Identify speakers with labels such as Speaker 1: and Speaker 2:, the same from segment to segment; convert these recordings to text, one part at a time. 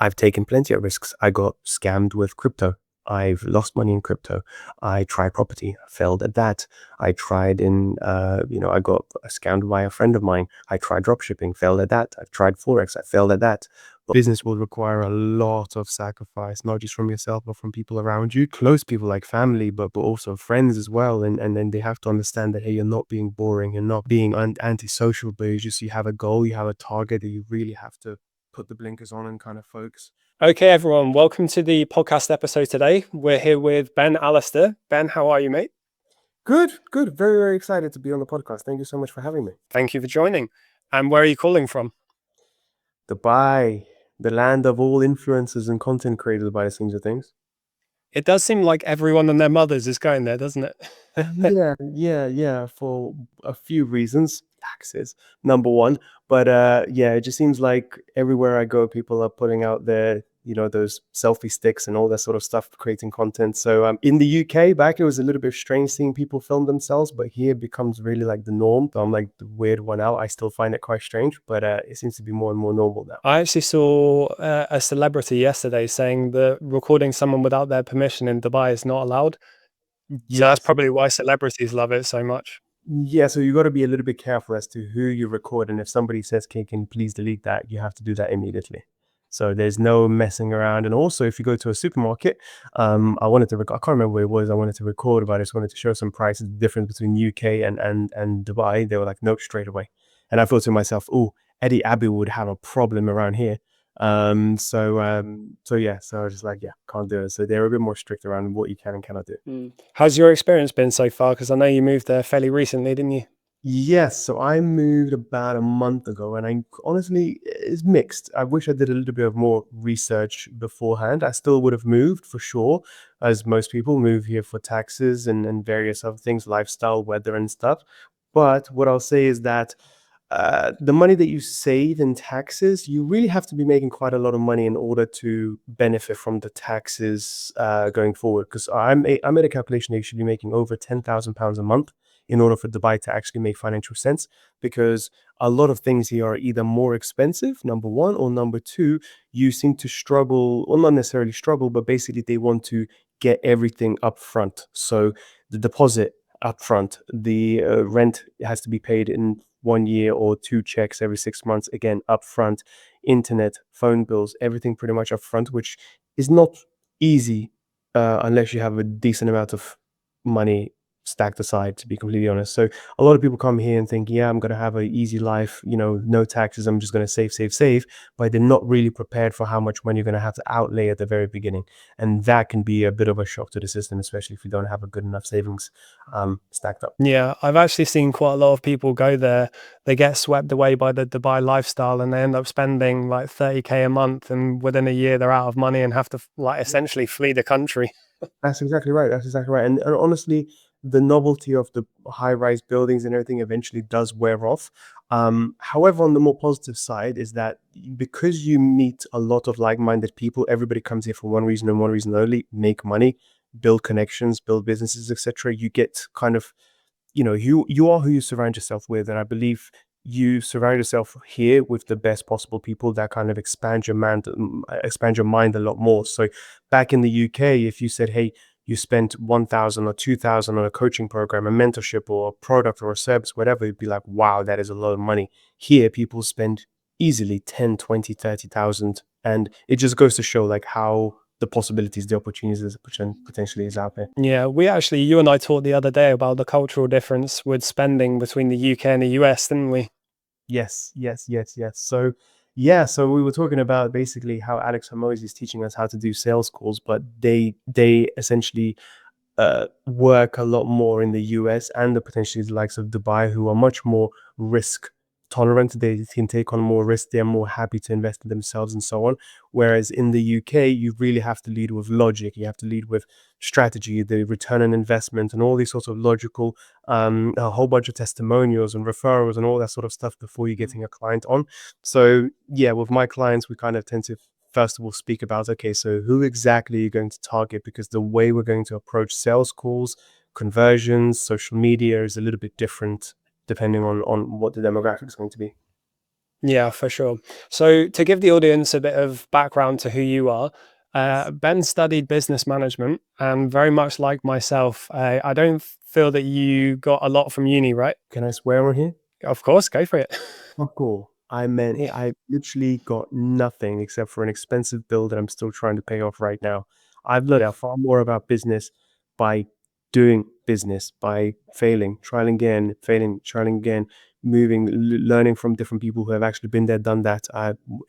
Speaker 1: I've taken plenty of risks. I got scammed with crypto. I've lost money in crypto. I tried property, failed at that. I tried I got scammed by a friend of mine. I tried dropshipping, failed at that. I've tried Forex, I failed at that. But business will require a lot of sacrifice, not just from yourself, but from people around you, close people like family, but also friends as well. And then they have to understand that, hey, you're not being boring, you're not being antisocial, but you have a goal, you have a target that you really have to put the blinkers on and kind of focus.
Speaker 2: Okay, everyone, welcome to the podcast episode today. We're here with Ben Alistor. Ben, how are you, mate?
Speaker 1: Good, good. Very, very excited to be on the podcast. Thank you so much for having me.
Speaker 2: Thank you for joining. And where are you calling from?
Speaker 1: Dubai, the land of all influencers and content creators by the seems of things.
Speaker 2: It does seem like everyone and their mothers is going there, doesn't it?
Speaker 1: Yeah, for a few reasons. Taxes, number one. But yeah, it just seems like everywhere I go, people are putting out those selfie sticks and all that sort of stuff, creating content. So in the UK, back it was a little bit strange seeing people film themselves, but here it becomes really like the norm. So I'm like the weird one out. I still find it quite strange, but it seems to be more and more normal now.
Speaker 2: I actually saw a celebrity yesterday saying that recording someone without their permission in Dubai is not allowed. So that's
Speaker 1: Yes.
Speaker 2: probably why celebrities love it so much.
Speaker 1: Yeah, so you got to be a little bit careful as to who you record, and if somebody says, "Okay, can you please delete that?" you have to do that immediately. So there's no messing around. And also, if you go to a supermarket, I can't remember what it was. I wanted to record, but I just wanted to show some prices, the difference between UK and Dubai. They were like, "Nope, straight away." And I thought to myself, "Oh, Eddie Abbey would have a problem around here." So yeah, so I was just like, yeah, can't do it. So they're a bit more strict around what you can and cannot do.
Speaker 2: How's your experience been so far? Because I know you moved there fairly recently, didn't you?
Speaker 1: Yes, so I moved about a month ago, and I honestly, it's mixed. I wish I did a little bit of more research beforehand. I still would have moved for sure, as most people move here for taxes and various other things, lifestyle, weather, and stuff. But what I'll say is that the money that you save in taxes, you really have to be making quite a lot of money in order to benefit from the taxes going forward. Because I made a calculation that you should be making over £10,000 a month in order for Dubai to actually make financial sense, because a lot of things here are either more expensive, number one, or number two, you seem to struggle, well, not necessarily struggle, but basically they want to get everything up front. So the deposit up front, the rent has to be paid in 1 year or two checks every 6 months, again, up front, internet, phone bills, everything pretty much up front, which is not easy unless you have a decent amount of money stacked aside, to be completely honest. So a lot of people come here and think, yeah, I'm going to have an easy life, no taxes, I'm just going to save, but they're not really prepared for how much money you're going to have to outlay at the very beginning. And that can be a bit of a shock to the system, especially if you don't have a good enough savings stacked up.
Speaker 2: Yeah, I've actually seen quite a lot of people go there. They get swept away by the Dubai lifestyle and they end up spending like 30K a month, and within a year they're out of money and have to like essentially flee the country.
Speaker 1: That's exactly right. That's exactly right. And honestly, the novelty of the high-rise buildings and everything eventually does wear off. However, on the more positive side is that because you meet a lot of like-minded people, everybody comes here for one reason and one reason only: make money, build connections, build businesses, etc. You get kind of, you are who you surround yourself with, and I believe you surround yourself here with the best possible people that kind of expand your mind a lot more. So back in the UK, if you said, hey, you spent 1,000 or 2,000 on a coaching program, a mentorship, or a product or a service, whatever, it'd be like, wow, that is a lot of money. Here people spend easily 10, 20, 30,000, and it just goes to show like how the possibilities, the opportunities potentially is out there.
Speaker 2: Yeah, you and I talked the other day about the cultural difference with spending between the UK and the US, didn't we?
Speaker 1: Yes. So yeah, so we were talking about basically how Alex Hormozy is teaching us how to do sales calls, but they essentially work a lot more in the US and potentially the likes of Dubai, who are much more risk tolerant. They can take on more risk. They're more happy to invest in themselves and so on. Whereas in the UK, you really have to lead with logic. You have to lead with strategy, the return on investment, and all these sorts of logical, a whole bunch of testimonials and referrals and all that sort of stuff before you're getting a client on. So yeah, with my clients, we kind of tend to first of all speak about, okay, so who exactly are you going to target? Because the way we're going to approach sales calls, conversions, social media is a little bit different depending on what the demographic is going to be.
Speaker 2: Yeah, for sure. So, to give the audience a bit of background to who you are, Ben studied business management, and very much like myself, I don't feel that you got a lot from uni, right?
Speaker 1: Can I swear on here?
Speaker 2: Of course, go for it.
Speaker 1: Fuck all. I meant I literally got nothing except for an expensive bill that I'm still trying to pay off right now. I've learned out far more about business by doing business, by failing, trying again, failing, trying again, moving, learning from different people who have actually been there, done that.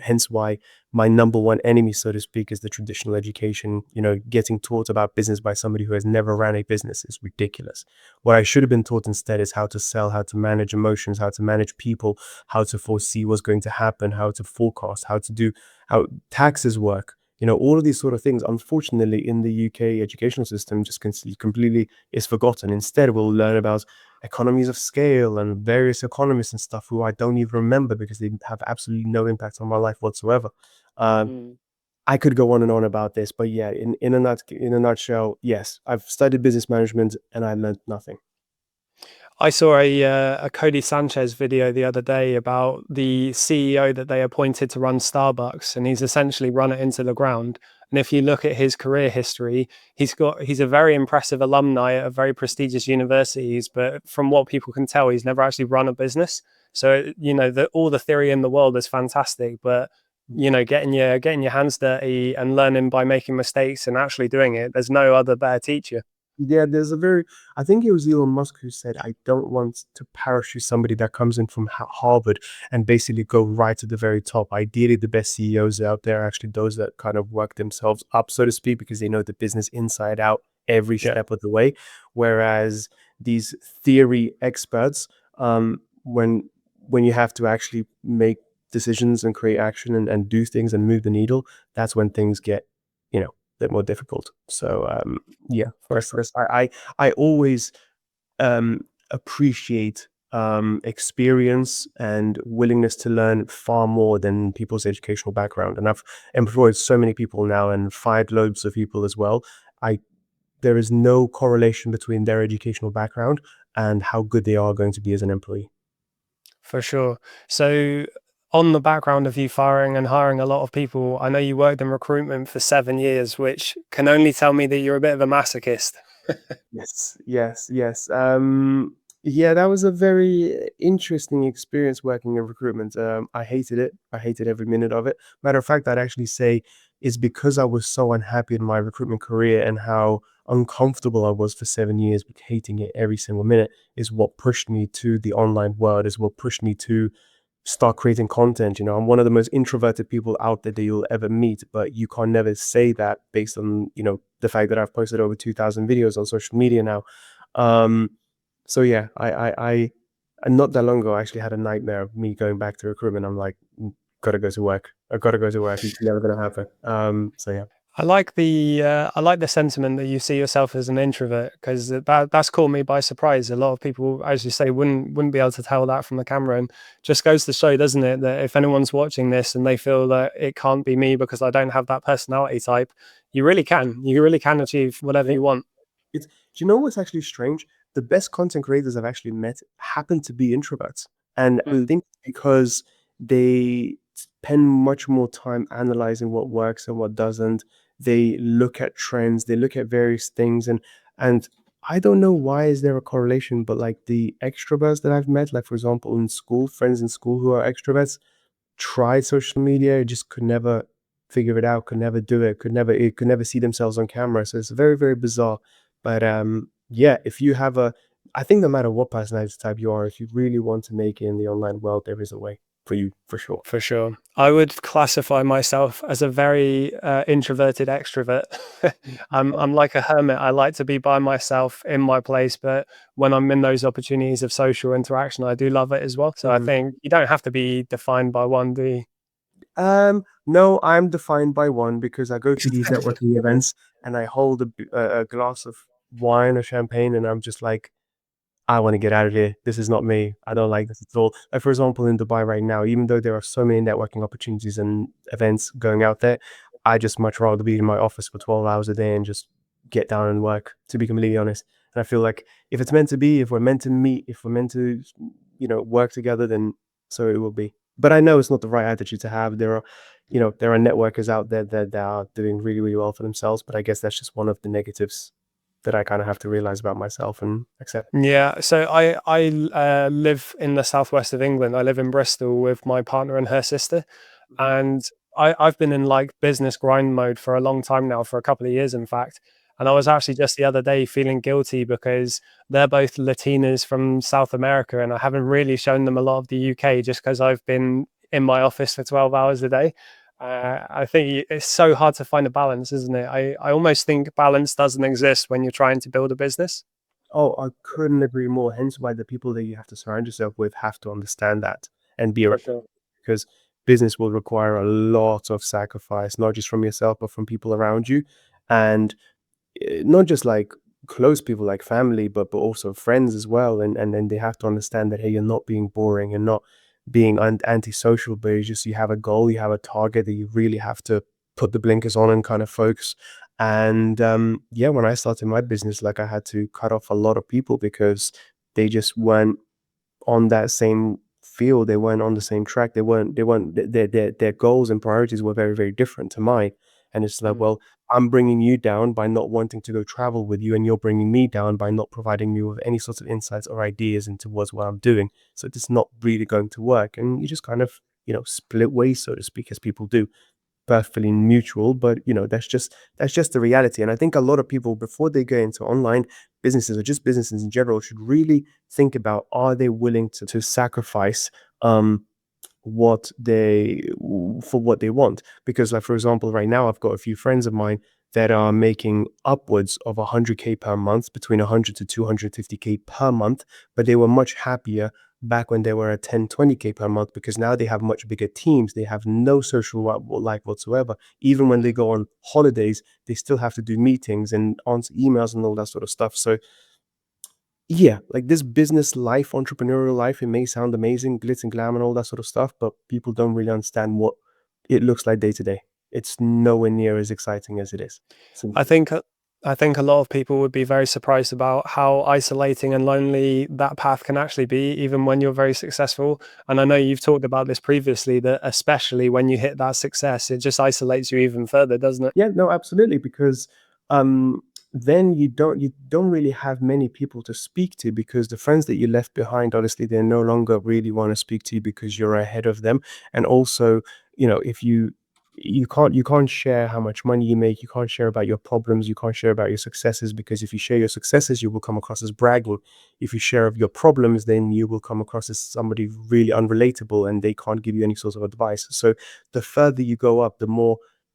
Speaker 1: Hence why my number one enemy, so to speak, is the traditional education. You know, getting taught about business by somebody who has never ran a business is ridiculous. What I should have been taught instead is how to sell, how to manage emotions, how to manage people, how to foresee what's going to happen, how to forecast, how to do how taxes work. You know, all of these sort of things, unfortunately, in the UK educational system, just completely is forgotten. Instead, we'll learn about economies of scale and various economists and stuff who I don't even remember because they have absolutely no impact on my life whatsoever. Um,
Speaker 2: Mm.
Speaker 1: I could go on and on about this, but yeah, in a nutshell, yes, I've studied business management and I learned nothing.
Speaker 2: I saw a Cody Sanchez video the other day about the CEO that they appointed to run Starbucks, and he's essentially run it into the ground. And if you look at his career history, he's a very impressive alumni at very prestigious universities, but from what people can tell, he's never actually run a business. So you know, all the theory in the world is fantastic, but you know, getting your hands dirty and learning by making mistakes and actually doing it, there's no other better teacher.
Speaker 1: Yeah, there's a very, I think it was Elon Musk who said, I don't want to parachute somebody that comes in from Harvard and basically go right to the very top. Ideally, the best CEOs out there are actually those that kind of work themselves up, so to speak, because they know the business inside out every
Speaker 2: Yeah,
Speaker 1: step of the way. Whereas these theory experts, when you have to actually make decisions and create action and do things and move the needle, that's when things get, a bit more difficult. So, yeah,
Speaker 2: for
Speaker 1: first,
Speaker 2: sure.
Speaker 1: first, I always appreciate experience and willingness to learn far more than people's educational background. And I've employed so many people now and fired loads of people as well. I There is no correlation between their educational background and how good they are going to be as an employee.
Speaker 2: For sure. So, on the background of you firing and hiring a lot of people, I know you worked in recruitment for 7 years, which can only tell me that you're a bit of a masochist.
Speaker 1: Yes, yes, yes. Yeah, that was a very interesting experience working in recruitment. I hated it. I hated every minute of it. Matter of fact, I'd actually say it's because I was so unhappy in my recruitment career and how uncomfortable I was for 7 years, hating it every single minute, is what pushed me to the online world, is what pushed me to start creating content. You know, I'm one of the most introverted people out there that you'll ever meet, but you can't never say that based on, the fact that I've posted over 2,000 videos on social media now. Um, so yeah, and not that long ago, I actually had a nightmare of me going back to recruitment. I'm like, gotta go to work. I gotta go to work. It's never gonna happen. So yeah.
Speaker 2: I like the sentiment that you see yourself as an introvert because that's caught me by surprise. A lot of people, as you say, wouldn't be able to tell that from the camera, and just goes to show, doesn't it, that if anyone's watching this and they feel that it can't be me because I don't have that personality type, you really can achieve whatever you want.
Speaker 1: Do you know what's actually strange? The best content creators I've actually met happen to be introverts. And I
Speaker 2: Mm.
Speaker 1: think because they spend much more time analyzing what works and what doesn't. They look at trends, they look at various things, and I don't know why is there a correlation, but like the extroverts that I've met, like for example in school, friends in school who are extroverts, tried social media, just could never figure it out, could never do it, could never see themselves on camera. So it's very, very bizarre. But yeah, if you have a I think no matter what personality type you are, if you really want to make it in the online world, there is a way for you for sure.
Speaker 2: For sure. I would classify myself as a very introverted extrovert. I'm like a hermit. I like to be by myself in my place, but when I'm in those opportunities of social interaction, I do love it as well. So I
Speaker 1: Mhm.
Speaker 2: think you don't have to be defined by one, do you?
Speaker 1: No, I'm defined by one because I go to these networking events and I hold a glass of wine or champagne and I'm just like, I want to get out of here. This is not me. I don't like this at all. Like, for example, in Dubai right now, even though there are so many networking opportunities and events going out there, I just much rather be in my office for 12 hours a day and just get down and work, to be completely honest. And I feel like if it's meant to be, if we're meant to meet, if we're meant to, work together, then so it will be. But I know it's not the right attitude to have. There are networkers out there that are doing really, really well for themselves. But I guess that's just one of the negatives that I kind of have to realize about myself and accept.
Speaker 2: Yeah, so I live in the southwest of England. I live in Bristol with my partner and her sister,
Speaker 1: Mhm.
Speaker 2: and I've been in like business grind mode for a long time now, for a couple of years, in fact. And I was actually just the other day feeling guilty because they're both Latinas from South America, and I haven't really shown them a lot of the UK just because I've been in my office for 12 hours a day. I think it's so hard to find a balance, isn't it? I almost think balance doesn't exist when you're trying to build a business.
Speaker 1: Oh, I couldn't agree more. Hence why the people that you have to surround yourself with have to understand that and be
Speaker 2: For
Speaker 1: around,
Speaker 2: sure.
Speaker 1: because business will require a lot of sacrifice, not just from yourself, but from people around you. And not just like close people like family, but also friends as well. And then they have to understand that, hey, you're not being boring and not being antisocial, but it's just you have a goal, you have a target that you really have to put the blinkers on and kind of focus. And yeah, when I started my business, like I had to cut off a lot of people because they just weren't on that same field. They weren't on the same track. They weren't their goals and priorities were very, very different to mine. And it's like,
Speaker 2: Mm.
Speaker 1: well, I'm bringing you down by not wanting to go travel with you, and you're bringing me down by not providing me with any sorts of insights or ideas into what I'm doing. So it's not really going to work. And you just kind of, split ways, so to speak, as people do, perfectly mutual. But that's just the reality. And I think a lot of people, before they go into online businesses or just businesses in general, should really think about, are they willing to sacrifice um what they for what they want. Because, like, for example, right now I've got a few friends of mine that are making upwards of 100K per month, between 100 to 250K per month, but they were much happier back when they were at 10, 20K per month, because now they have much bigger teams. They have no social life whatsoever. Even when they go on holidays, they still have to do meetings and answer emails and all that sort of stuff. So yeah, like this business life, entrepreneurial life, it may sound amazing, glitz and glam and all that sort of stuff, but people don't really understand what it looks like day to day. It's nowhere near as exciting as it is.
Speaker 2: I
Speaker 1: Simply.
Speaker 2: think I think a lot of people would be very surprised about how isolating and lonely that path can actually be, even when you're very successful. And I know you've talked about this previously, that especially when you hit that success, it just isolates you even further, doesn't it?
Speaker 1: Yeah, no, absolutely, because um, then you don't really have many people to speak to, because the friends that you left behind, honestly, they no longer really want to speak to you because you're ahead of them. And also, if you can't share how much money you make, you can't share about your problems, you can't share about your successes, because if you share your successes, you will come across as bragging. If you share of your problems, then you will come across as somebody really unrelatable, and they can't give you any sort of advice. So the further you go up,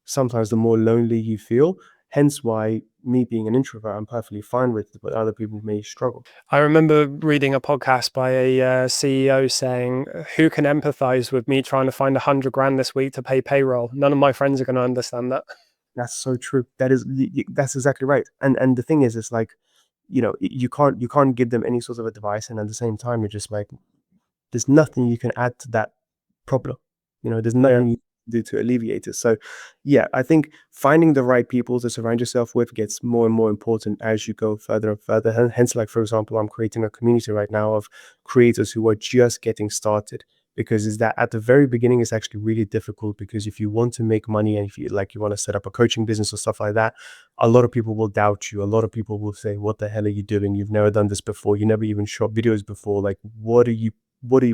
Speaker 1: sometimes the more lonely you feel. Hence why, me being an introvert, I'm perfectly fine with it, but other people may struggle.
Speaker 2: I remember reading a podcast by a CEO saying, "Who can empathize with me trying to find 100 grand this week to pay payroll? None of my friends are going to understand that."
Speaker 1: That's so true. That's exactly right. And the thing is, it's like, you can't give them any sort of advice, and at the same time, you're just like, there's nothing you can add to that problem. There's
Speaker 2: Yeah.
Speaker 1: nothing you can do to alleviate it. So, yeah, I think finding the right people to surround yourself with gets more and more important as you go further and further. Hence, like, for example, I'm creating a community right now of creators who are just getting started. Because is that at the very beginning, it's actually really difficult, because if you want to make money, and if you want to set up a coaching business or stuff like that, a lot of people will doubt you. A lot of people will say, "What the hell are you doing? You've never done this before. You never even shot videos before. Like, what are you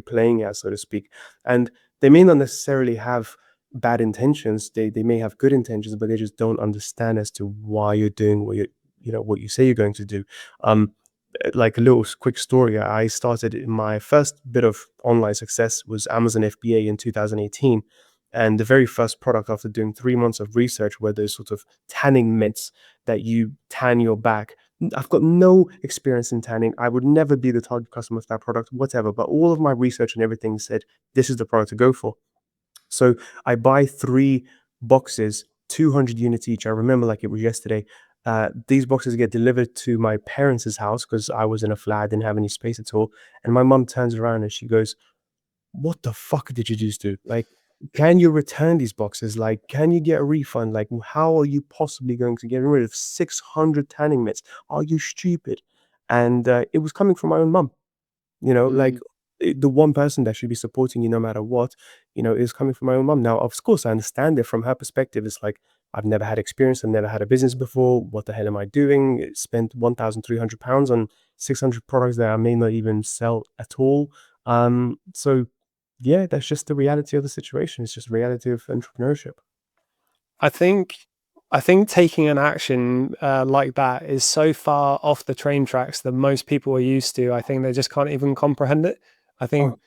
Speaker 1: playing at, so to speak?" And they may not necessarily have bad intentions. They may have good intentions, but they just don't understand as to why you're doing what you say you're going to do. Um, like a little quick story, I started my first bit of online success was Amazon FBA in 2018. And the very first product, after doing 3 months of research, were those sort of tanning mints that you tan your back. I've got no experience in tanning. I would never be the target customer for that product, whatever. But all of my research and everything said this is the product to go for. So I buy 3 boxes, 200 units each. I remember like it was yesterday. These boxes get delivered to my parents' house because I was in a flat, I didn't have any space at all. And my mum turns around and she goes, "What the fuck did you just do? Like, can you return these boxes? Like, can you get a refund? Like, how are you possibly going to get rid of 600 tanning mitts? Are you stupid?" And it was coming from my own mum, like,
Speaker 2: Mm.
Speaker 1: the one person that should be supporting you no matter what, is coming from my own mom. Now, of course, I understand it from her perspective. It's like, I've never had experience. I've never had a business before. What the hell am I doing? Spent £1,300 on 600 products that I may not even sell at all. So yeah, that's just the reality of the situation. It's just reality of entrepreneurship.
Speaker 2: I think I think taking an action like that is so far off the train tracks that most people are used to. I think they just can't even comprehend it. I think
Speaker 1: Oh,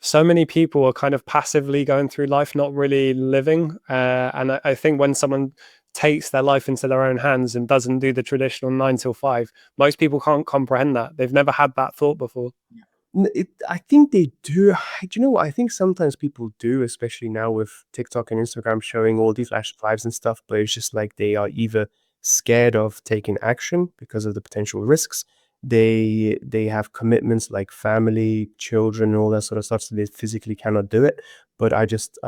Speaker 2: so many people are kind of passively going through life, not really living. And I think when someone takes their life into their own hands and doesn't do the traditional 9 till 5, most people can't comprehend that. They've never had that thought before.
Speaker 1: I think they do. Do you know what? I think sometimes people do, especially now with TikTok and Instagram showing all these flash lives and stuff, but it's just like they are either scared of taking action because of the potential risks. They have commitments like family, children, and all that sort of stuff, so they physically cannot do it. But I just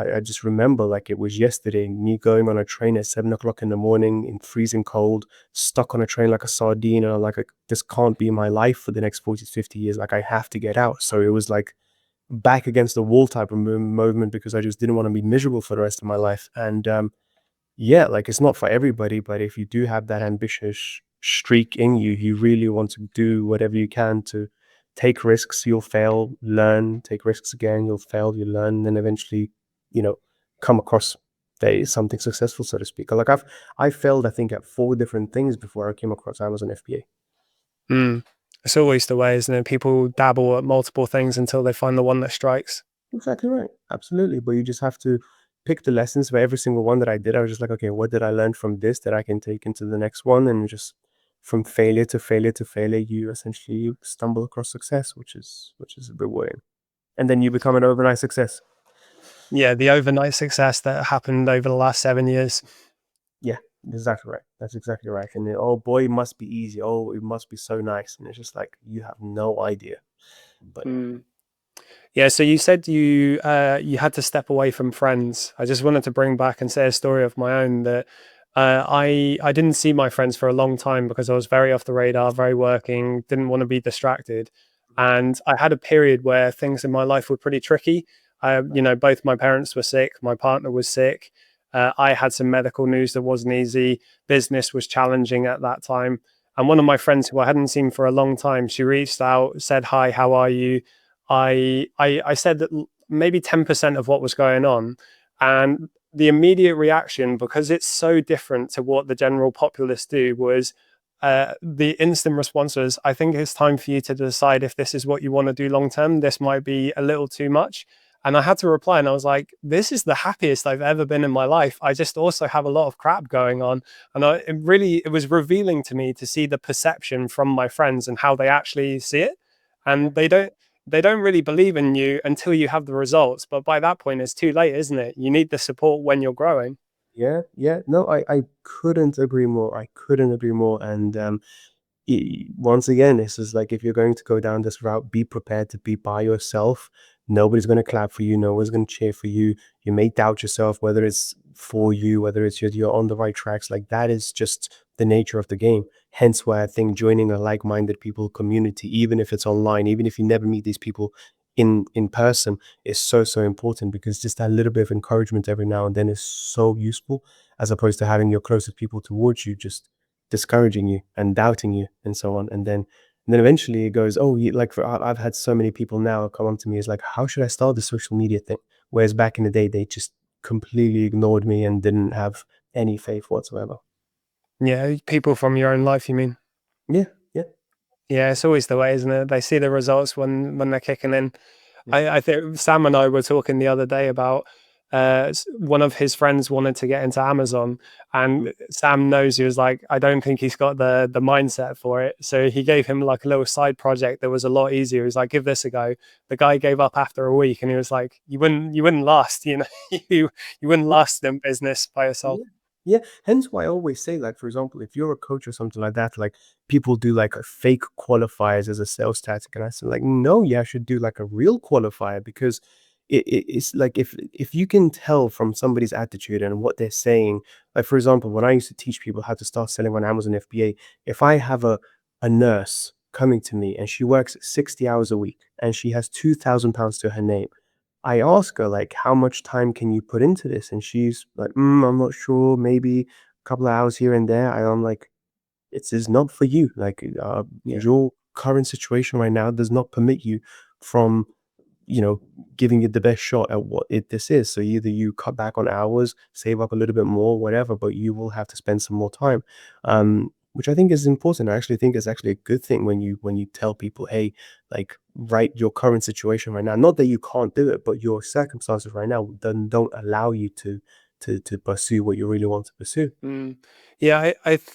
Speaker 1: remember like it was yesterday, me going on a train at 7 o'clock in the morning in freezing cold, stuck on a train like a sardine, and I'm like, this can't be my life for the next 40 to 50 years. Like, I have to get out. So it was like back against the wall type of movement, because I just didn't want to be miserable for the rest of my life. And yeah, like, it's not for everybody, but if you do have that ambitious streak in you, you really want to do whatever you can to take risks. You'll fail, learn, take risks again, you'll fail, you learn, and then eventually, you know, come across there is something successful, so to speak. Like, I failed, I think, at 4 different things before I came across Amazon FBA.
Speaker 2: Mm. It's always the way, isn't it? People dabble at multiple things until they find the one that strikes.
Speaker 1: Exactly right. Absolutely. But you just have to pick the lessons for every single one that I did. I was just like, okay, what did I learn from this that I can take into the next one? And just from failure to failure to failure, you essentially stumble across success, which is rewarding. And then you become an overnight success.
Speaker 2: Yeah, the overnight success that happened over the last 7 years.
Speaker 1: Yeah, exactly right. That's exactly right. And then, oh boy, it must be easy. Oh, it must be so nice. And it's just like, you have no idea. But
Speaker 2: Mm. Yeah, so you said you had to step away from friends. I just wanted to bring back and say a story of my own that I didn't see my friends for a long time because I was very off the radar, very working, didn't want to be distracted, and I had a period where things in my life were pretty tricky. Both my parents were sick, my partner was sick. I had some medical news that wasn't easy. Business was challenging at that time, and one of my friends who I hadn't seen for a long time, she reached out, said, "Hi, how are you?" I said that maybe 10% of what was going on, and the immediate reaction, because it's so different to what the general populace do, was the instant response was, "I think it's time for you to decide if this is what you want to do long term. This might be a little too much." And I had to reply, and I was like, "This is the happiest I've ever been in my life. I just also have a lot of crap going on." And it was revealing to me to see the perception from my friends and how they actually see it. And they don't really believe in you until you have the results. But by that point, it's too late, isn't it? You need the support when you're growing.
Speaker 1: yeah, yeah. No, I couldn't agree more. I couldn't agree more. And once again, this is like, if you're going to go down this route, be prepared to be by yourself. Nobody's going to clap for you. No one's going to cheer for you. You may doubt yourself, whether it's for you, whether it's you're on the right tracks. Like, that is just the nature of the game. Hence why I think joining a like-minded people community, even if it's online, even if you never meet these people in person, is so, so important, because just that little bit of encouragement every now and then is so useful, as opposed to having your closest people towards you just discouraging you and doubting you and so on. And then eventually it goes, oh, like, I've had so many people now come up to me, is like, how should I start the social media thing? Whereas back in the day, they just completely ignored me and didn't have any faith whatsoever.
Speaker 2: Yeah, people from your own life, you mean?
Speaker 1: Yeah, yeah,
Speaker 2: Yeah, it's always the way, isn't it? They see the results when they're kicking in.
Speaker 1: yeah.
Speaker 2: I think Sam and I were talking the other day about one of his friends wanted to get into Amazon,
Speaker 1: Mm.
Speaker 2: and Sam knows, he was like, I don't think he's got the mindset for it. So he gave him like a little side project that was a lot easier. He was like, give this a go. The guy gave up after a week, and he was like, you wouldn't last, you wouldn't last in business by yourself.
Speaker 1: Yeah. Yeah. Hence why I always say, like, for example, if you're a coach or something like that, like, people do like a fake qualifiers as a sales tactic. And I said, like, no, yeah, I should do like a real qualifier, because it's like, if you can tell from somebody's attitude and what they're saying, like, for example, when I used to teach people how to start selling on Amazon FBA, if I have a nurse coming to me and she works 60 hours a week and she has £2,000 to her name. I ask her, like, how much time can you put into this? And she's like, I'm not sure, maybe a couple of hours here and there. I'm like, it is not for you. Like,
Speaker 2: Yeah.
Speaker 1: your current situation right now does not permit you from, you know, giving it the best shot at what this is. So either you cut back on hours, save up a little bit more, whatever, but you will have to spend some more time. Which I think is important. I actually think it's actually a good thing when you tell people, hey, like, write your current situation right now. Not that you can't do it, but your circumstances right now don't allow you to pursue what you really want to pursue.
Speaker 2: Mm. Yeah,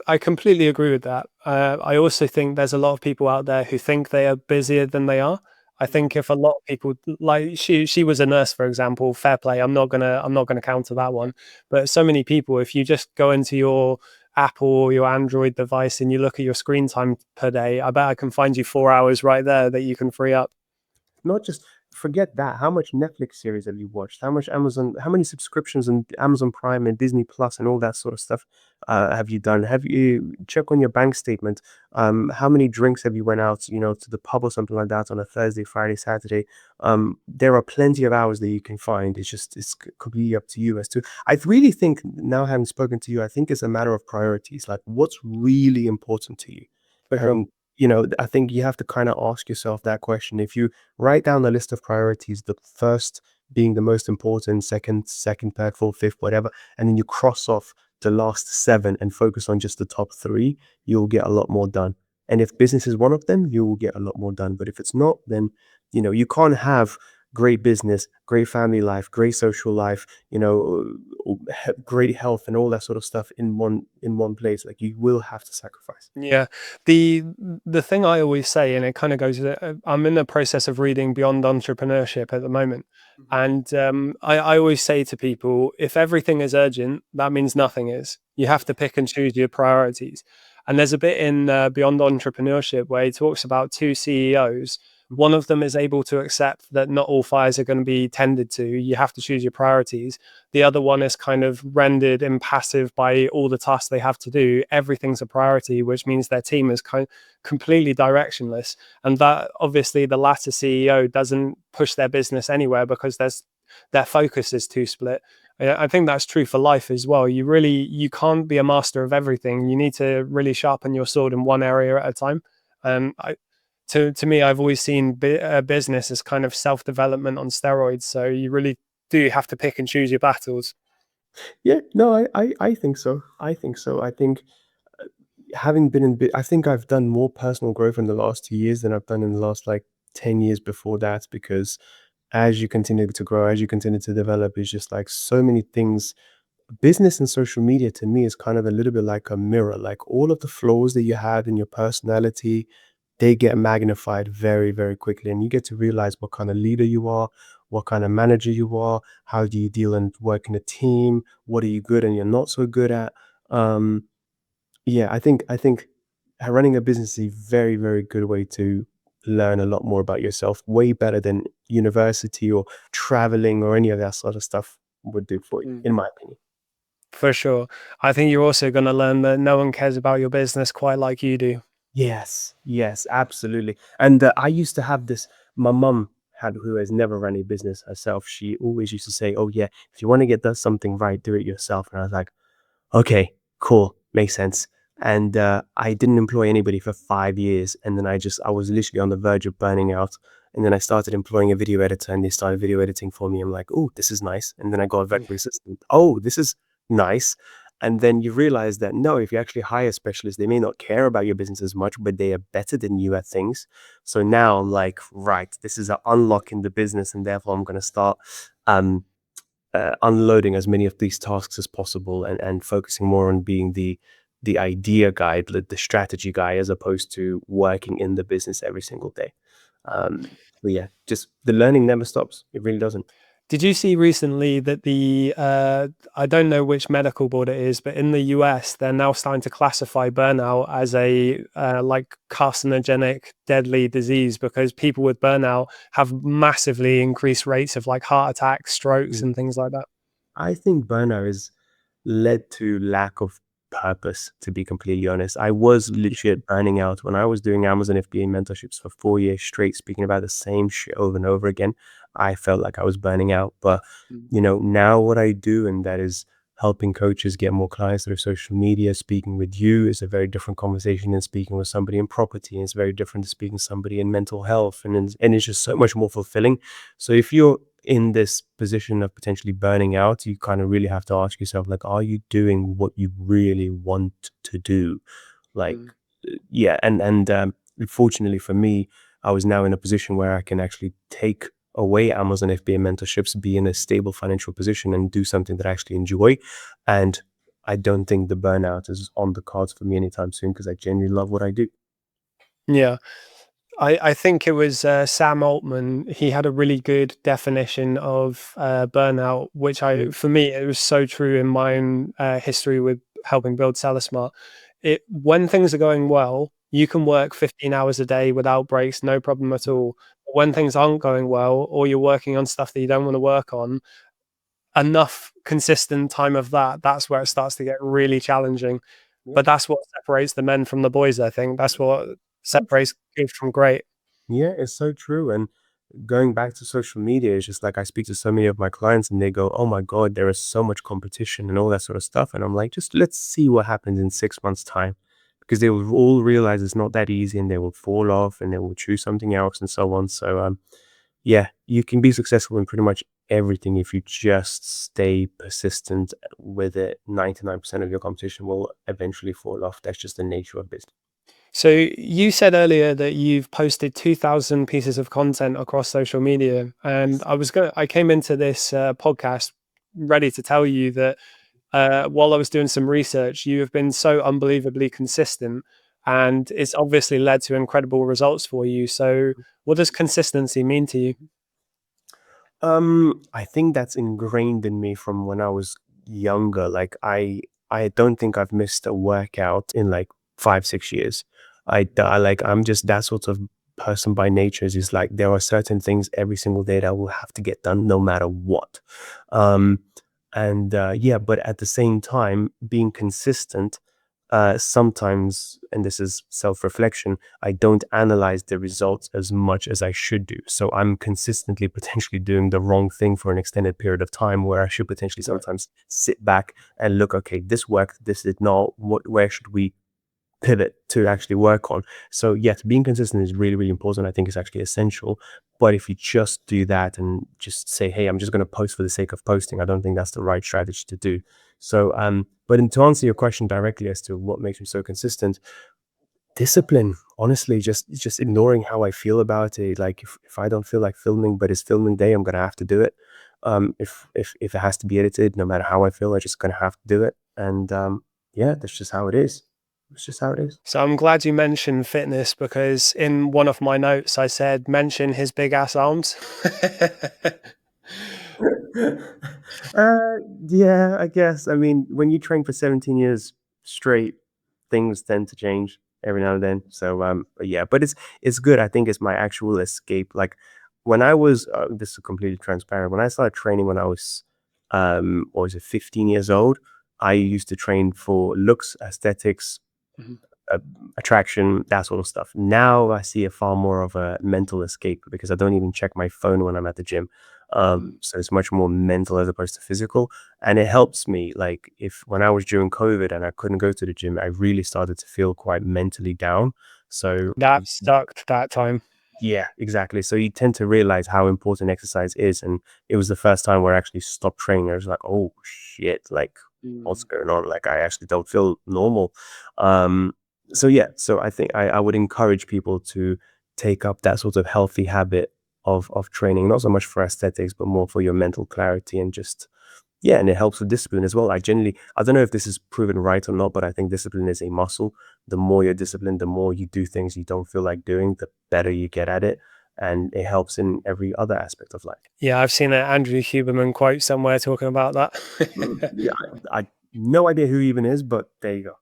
Speaker 2: I completely agree with that. I also think there's a lot of people out there who think they are busier than they are. I think if a lot of people, like she was a nurse, for example, fair play. I'm not gonna counter that one. But so many people, if you just go into your Apple or your Android device and you look at your screen time per day, I bet I can find you 4 hours right there that you can free up.
Speaker 1: Not just forget that. How much Netflix series have you watched? How many subscriptions and Amazon Prime and Disney Plus and all that sort of stuff have you done? Have you check on your bank statement? How many drinks have you went out, to the pub or something like that on a Thursday, Friday, Saturday? There are plenty of hours that you can find. It's completely up to you as to. I really think now having spoken to you, I think it's a matter of priorities. Like what's really important to you,
Speaker 2: For sure.
Speaker 1: and I think you have to kind of ask yourself that question. If you write down a list of priorities, the first being the most important, second, third, fourth, fifth, whatever, and then you cross off the last seven and focus on just the top three, you'll get a lot more done. And if business is one of them, you will get a lot more done. But if it's not, then you can't have great business, great family life, great social life, great health and all that sort of stuff in one place. Like you will have to sacrifice.
Speaker 2: Yeah. The the thing I always say, and it kind of goes, I'm in the process of reading Beyond Entrepreneurship at the moment.
Speaker 1: Mhm.
Speaker 2: And I always say to people, if everything is urgent, that means nothing is. You have to pick and choose your priorities. And there's a bit in Beyond Entrepreneurship where he talks about two CEOs. One of them is able to accept that not all fires are going to be tended to. You have to choose your priorities. The other one is kind of rendered impassive by all the tasks they have to do. Everything's a priority, which means their team is completely directionless. And that obviously the latter CEO doesn't push their business anywhere because their focus is too split. I think that's true for life as well. You can't be a master of everything. You need to really sharpen your sword in one area at a time. I, to me, I've always seen business as kind of self development on steroids. So you really do have to pick and choose your battles.
Speaker 1: Yeah, no, I think so. I think so. I think having been I think I've done more personal growth in the last 2 years than I've done in the last like 10 years before that, because as you continue to grow, as you continue to develop, it's just like so many things. Business and social media to me is kind of a little bit like a mirror. Like all of the flaws that you have in your personality, they get magnified very, very quickly. And you get to realize what kind of leader you are, what kind of manager you are, how do you deal and work in a team, what are you good and you're not so good at. Um, yeah, I think running a business is a very, very good way to learn a lot more about yourself, way better than university or traveling or any of that sort of stuff would do for you,
Speaker 2: Mm.
Speaker 1: in my opinion.
Speaker 2: For sure. I think you're also going to learn that no one cares about your business quite like you do.
Speaker 1: Yes, yes, absolutely. And I used to have this. My mum who has never run a business herself. She always used to say, "Oh yeah, if you want to get something right, do it yourself." And I was like, okay, cool, makes sense. And I didn't employ anybody for 5 years, and then I was literally on the verge of burning out. And then I started employing a video editor, and they started video editing for me. I'm like, oh, this is nice. And then I got a
Speaker 2: Mm.
Speaker 1: virtual assistant. Oh, this is nice. And then you realize that no, if you actually hire specialists, they may not care about your business as much, but they are better than you at things. So now I'm like, right, this is an unlock in the business, and therefore I'm going to start um, unloading as many of these tasks as possible, and focusing more on being the idea guy, the strategy guy, as opposed to working in the business every single day. But yeah, just the learning never stops. It really doesn't.
Speaker 2: Did you see recently that I don't know which medical board it is, but in the US, they're now starting to classify burnout as a like carcinogenic, deadly disease because people with burnout have massively increased rates of like heart attacks, strokes,
Speaker 1: Mm.
Speaker 2: and things like that.
Speaker 1: I think burnout is led to lack of purpose, to be completely honest. I was legit burning out when I was doing Amazon FBA mentorships for 4 years straight, speaking about the same shit over and over again. I felt like I was burning out. But,
Speaker 2: Mm.
Speaker 1: now what I do, and that is helping coaches get more clients through social media. Speaking with you is a very different conversation than speaking with somebody in property. And it's very different to speaking to somebody in mental health. And it's just so much more fulfilling. So if you're in this position of potentially burning out, you kind of really have to ask yourself, like, are you doing what you really want to do? Like,
Speaker 2: Mm.
Speaker 1: yeah. And fortunately for me, I was now in a position where I can actually take away Amazon FBA mentorships, be in a stable financial position, and do something that I actually enjoy. And I don't think the burnout is on the cards for me anytime soon, because I genuinely love what I do.
Speaker 2: Yeah. I think it was Sam Altman. He had a really good definition of burnout, which
Speaker 1: Mm.
Speaker 2: for me, it was so true in my own history with helping build SellerSmart. When things are going well, you can work 15 hours a day without breaks, no problem at all. But when things aren't going well, or you're working on stuff that you don't want to work on, enough consistent time of that's where it starts to get really challenging.
Speaker 1: Yeah.
Speaker 2: But that's what separates the men from the boys, I think. That's what
Speaker 1: So true.
Speaker 2: separates good from great.
Speaker 1: Yeah, it's so true. And going back to social media, it's just like I speak to so many of my clients and they go, "Oh my God, there is so much competition and all that sort of stuff." And I'm like, just let's see what happens in 6 months' time. Because they will all realize it's not that easy and they will fall off and they will choose something else and so on. So yeah, you can be successful in pretty much everything if you just stay persistent with it. 99% of your competition will eventually fall off. That's just the nature of business.
Speaker 2: So you said earlier that you've posted 2,000 pieces of content across social media, and
Speaker 1: Yes.
Speaker 2: I came into this podcast ready to tell you that while I was doing some research, you have been so unbelievably consistent, and it's obviously led to incredible results for you. So, what does consistency mean to you?
Speaker 1: I think that's ingrained in me from when I was younger. Like I don't think I've missed a workout in like 5, 6 years. I'm just that sort of person by nature. Is like there are certain things every single day that I will have to get done no matter what. Um, and yeah, but at the same time, being consistent. Sometimes, and this is self-reflection, I don't analyze the results as much as I should do. So I'm consistently potentially doing the wrong thing for an extended period of time where I should potentially
Speaker 2: Right.
Speaker 1: sometimes sit back and look, okay, this worked, this did not. Where should we pivot to actually work on? So yes, being consistent is really, really important. I think it's actually essential. But if you just do that and just say, hey, I'm just going to post for the sake of posting, I don't think that's the right strategy to do. So, to answer your question directly as to what makes me so consistent, discipline, honestly, just ignoring how I feel about it. Like if I don't feel like filming, but it's filming day, I'm gonna have to do it. If it has to be edited, no matter how I feel, I'm just gonna have to do it. And yeah, that's just how it is. It's just how it is.
Speaker 2: So I'm glad you mentioned fitness because in one of my notes I said mention his big ass arms.
Speaker 1: Uh, yeah, I guess. I mean, when you train for 17 years straight, things tend to change every now and then. So, but yeah, but it's good. I think it's my actual escape. Like when I was, this is completely transparent. When I started training when I was, what was it, 15 years old, I used to train for looks, aesthetics,
Speaker 2: Mhm.
Speaker 1: uh, attraction, that sort of stuff. Now I see it far more of a mental escape because I don't even check my phone when I'm at the gym.
Speaker 2: Mm.
Speaker 1: So it's much more mental as opposed to physical. And it helps me. Like if when I was during COVID and I couldn't go to the gym, I really started to feel quite mentally down. So
Speaker 2: That sucked that time.
Speaker 1: yeah, exactly. So you tend to realize how important exercise is. And it was the first time where I actually stopped training. I was like, oh shit, like what's
Speaker 2: Mm.
Speaker 1: going on? Like I actually don't feel normal. Um, so yeah, so I think I would encourage people to take up that sort of healthy habit of training, not so much for aesthetics, but more for your mental clarity and just yeah, and it helps with discipline as well. I don't know if this is proven right or not, but I think discipline is a muscle. The more you're disciplined, the more you do things you don't feel like doing, the better you get at it. And it helps in every other aspect of life.
Speaker 2: Yeah, I've seen an Andrew Huberman quote somewhere talking about
Speaker 1: Mm,
Speaker 2: that.
Speaker 1: yeah, I no idea who he even is, but there you go.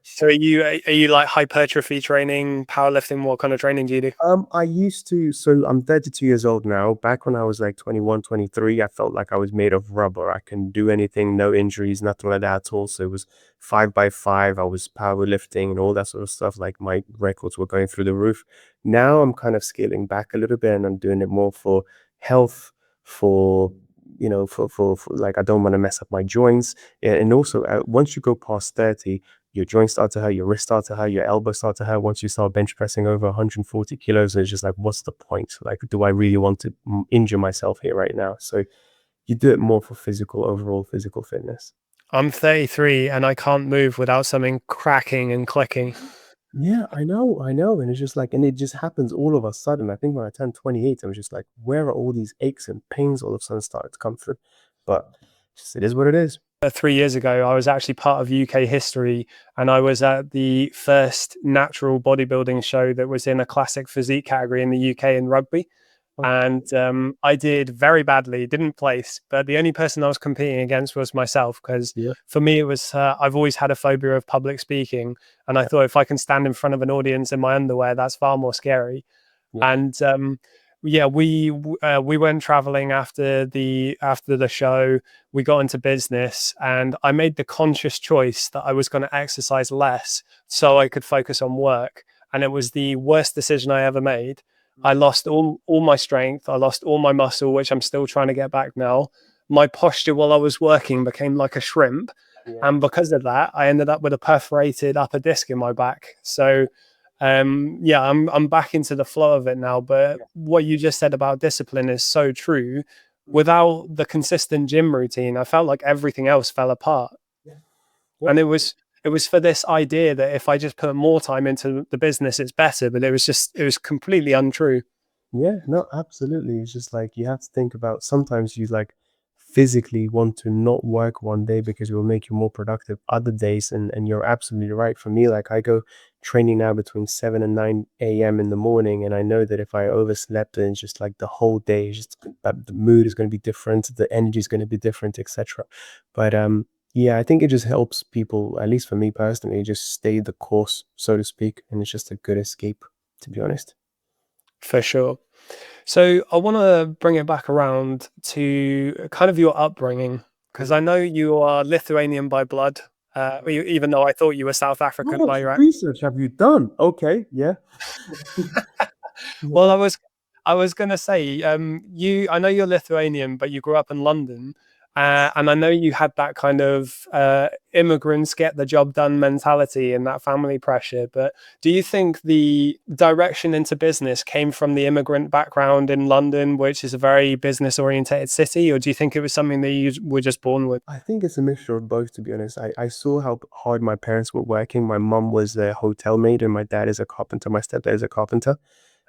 Speaker 2: So are you like hypertrophy training, powerlifting? What kind of training do you do?
Speaker 1: I used to, so I'm 32 years old now. Back when I was like 21, 23, I felt like I was made of rubber. I can do anything, no injuries, nothing like that at all. So it was 5 by 5. I was powerlifting and all that sort of stuff. Like my records were going through the roof. Now I'm kind of scaling back a little bit and I'm doing it more for health, for, for like, I don't want to mess up my joints. And also, once you go past 30, your joints start to hurt, your wrist start to hurt, your elbows start to hurt once you start bench pressing over 140 kilos. And it's just like, what's the point? Like, do I really want to injure myself here right now? So you do it more for overall physical fitness.
Speaker 2: I'm 33 and I can't move without something cracking and clicking.
Speaker 1: Yeah, I know. And it's just like, and it just happens all of a sudden. I think when I turned 28, I was just like, where are all these aches and pains all of a sudden started to come through? But it is what it is.
Speaker 2: 3 years ago, I was actually part of UK history and I was at the first natural bodybuilding show that was in a classic physique category in the UK in rugby.
Speaker 1: Oh,
Speaker 2: And I did very badly, didn't place, but the only person I was competing against was myself. Because
Speaker 1: yeah.
Speaker 2: for me, it was I've always had a phobia of public speaking. And I thought if I can stand in front of an audience in my underwear, that's far more scary.
Speaker 1: Yeah.
Speaker 2: And yeah, we went traveling after the show. We got into business, and I made the conscious choice that I was going to exercise less so I could focus on work. And it was the worst decision I ever made. I lost all my strength. I lost all my muscle, which I'm still trying to get back now. My posture while I was working became like a shrimp.
Speaker 1: Yeah.
Speaker 2: And because of that, I ended up with a perforated upper disc in my back. So yeah, I'm back into the flow of it now. But what you just said about discipline is so true. Without the consistent gym routine, I felt like everything else fell apart.
Speaker 1: Yeah.
Speaker 2: And it was for this idea that if I just put more time into the business, it's better. But it was completely untrue.
Speaker 1: Yeah, no, absolutely. It's just like you have to think about sometimes you like physically want to not work one day because it will make you more productive other days. And you're absolutely right. For me, like I go training now between 7 and 9 a.m. in the morning. And I know that if I overslept, then it's just like the whole day is just the mood is going to be different, the energy is going to be different, etc. But yeah, I think it just helps people, at least for me personally, just stay the course, so to speak. And it's just a good escape, to be honest.
Speaker 2: For sure. So I want to bring it back around to kind of your upbringing, because I know you are Lithuanian by blood, even though I thought you were South
Speaker 1: How
Speaker 2: African
Speaker 1: much
Speaker 2: by your accent.
Speaker 1: research have you done? Okay, yeah.
Speaker 2: Well,
Speaker 1: Yeah.
Speaker 2: I was gonna say, I know you're Lithuanian, but you grew up in London, and I know you had that kind of immigrants get the job done mentality and that family pressure. But do you think the direction into business came from the immigrant background in London, which is a very business oriented city, or do you think it was something that you were just born with?
Speaker 1: I think it's a mixture of both, to be honest. I saw how hard my parents were working. My mom was a hotel maid and my dad is a carpenter. My stepdad is a carpenter.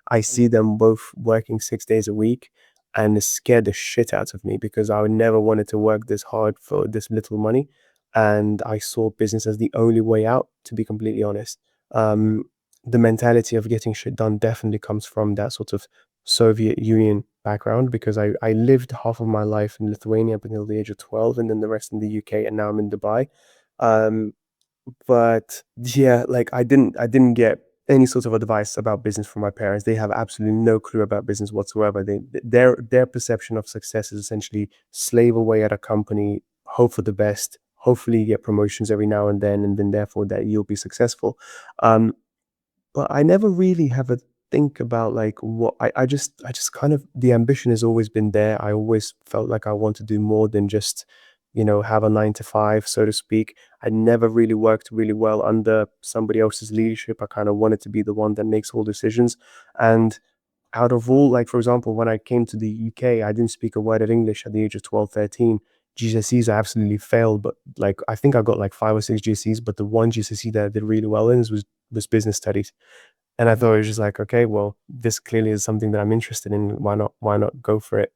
Speaker 1: I see them both working 6 days a week and it scared the shit out of me because I would never wanted to work this hard for this little money. And I saw business as the only way out, to be completely honest. Um, the mentality of getting shit done definitely comes from that sort of Soviet Union background because I lived half of my life in Lithuania up until the age of 12 and then the rest in the UK and now I'm in Dubai. Um, but yeah, like I didn't get any sort of advice about business from my parents. They have absolutely no clue about business whatsoever. Their perception of success is essentially slave away at a company, hope for the best, hopefully get promotions every now and then therefore that you'll be successful. Um, but I never really have a think about like what I just kind of the ambition has always been there. I always felt like I want to do more than just, have a 9 to 5, so to speak. I never really worked really well under somebody else's leadership. I kind of wanted to be the one that makes all decisions. And out of all, like for example, when I came to the UK, I didn't speak a word of English at the age of 12, 13. GCSEs I absolutely failed, but like I think I got like 5 or 6 GCSEs, but the one GCSE that I did really well in was business studies. And I thought it was just like, okay, well, this clearly is something that I'm interested in. Why not go for it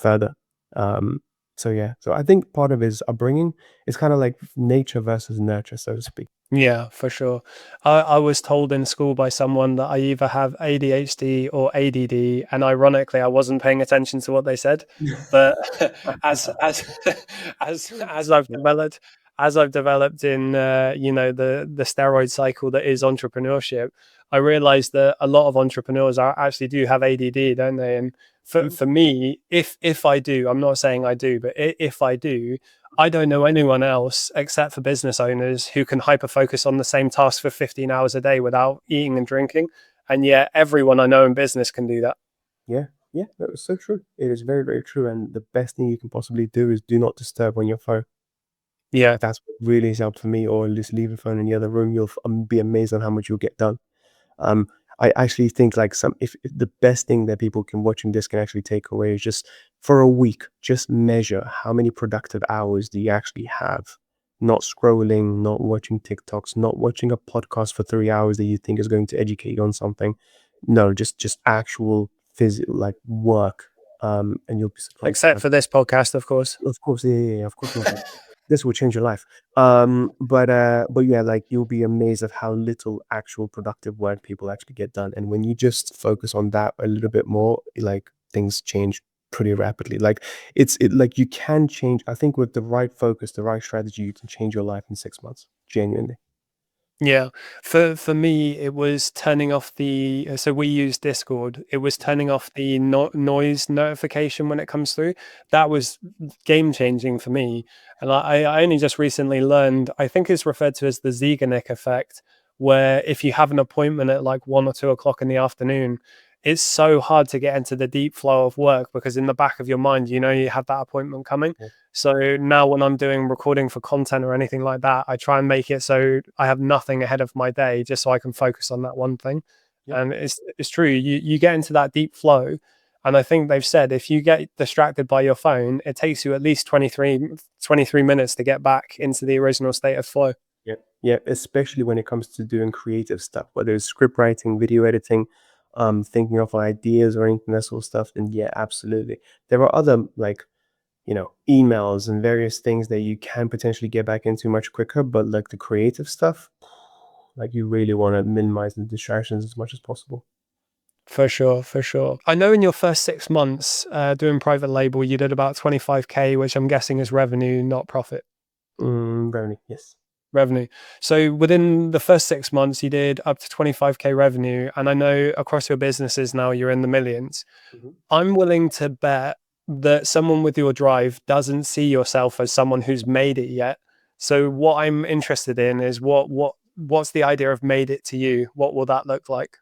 Speaker 1: further? Um, so yeah. So I think part of his upbringing is kind of like nature versus nurture, so to speak.
Speaker 2: Yeah, for sure. I was told in school by someone that I either have ADHD or ADD, and ironically, I wasn't paying attention to what they said. But as as as I've as I've developed in the steroid cycle that is entrepreneurship, I realized that a lot of entrepreneurs actually do have ADD, don't they? And
Speaker 1: Mm.
Speaker 2: for me, if I do, I'm not saying I do, but if I do, I don't know anyone else except for business owners who can hyper focus on the same task for 15 hours a day without eating and drinking. And yet everyone I know in business can do that.
Speaker 1: Yeah, yeah, that was so true. It is very, very true. And the best thing you can possibly do is do not disturb on your phone.
Speaker 2: Yeah,
Speaker 1: That's what really has helped for me. Or just leave your phone in the other room. You'll be amazed on how much you'll get done. Um, I actually think like if the best thing that people can watching this can actually take away is just for a week, just measure how many productive hours do you actually have. Not scrolling, not watching TikToks, not watching a podcast for 3 hours that you think is going to educate you on something. No, just actual physical like work. And you'll be surprised.
Speaker 2: except for this podcast, of course.
Speaker 1: Of course, yeah, yeah, yeah, of course not. This will change your life. But yeah, like you'll be amazed at how little actual productive work people actually get done. And when you just focus on that a little bit more, like things change pretty rapidly. Like like you can change. I think with the right focus, the right strategy, you can change your life in 6 months. Genuinely.
Speaker 2: Yeah. For me, it was turning off the so we use Discord. It was turning off the noise notification when it comes through. That was game changing for me. And I only just recently learned, I think it's referred to as the Zeigarnik effect, where if you have an appointment at like 1 or 2 o'clock in the afternoon, it's so hard to get into the deep flow of work because in the back of your mind, you know you have that appointment coming.
Speaker 1: Yeah.
Speaker 2: So now when I'm doing recording for content or anything like that, I try and make it so I have nothing ahead of my day just so I can focus on that one thing.
Speaker 1: Yeah.
Speaker 2: And it's true. You get into that deep flow. And I think they've said if you get distracted by your phone, it takes you at least 23 minutes to get back into the original state of flow.
Speaker 1: Yeah, yeah, especially when it comes to doing creative stuff, whether it's script writing, video editing, thinking of ideas or anything that sort of stuff, then yeah, absolutely. There are other like, emails and various things that you can potentially get back into much quicker, but like the creative stuff, like you really want to minimize the distractions as much as possible.
Speaker 2: For sure, for sure. I know in your first 6 months doing private label, you did about 25K, which I'm guessing is revenue, not profit.
Speaker 1: Brownie, yes.
Speaker 2: Revenue. So within the first 6 months, you did up to 25K revenue. And I know across your businesses now, you're in the millions.
Speaker 1: Mhm.
Speaker 2: I'm willing to bet that someone with your drive doesn't see yourself as someone who's made it yet. So what I'm interested in is what's the idea of made it to you? What will that look like?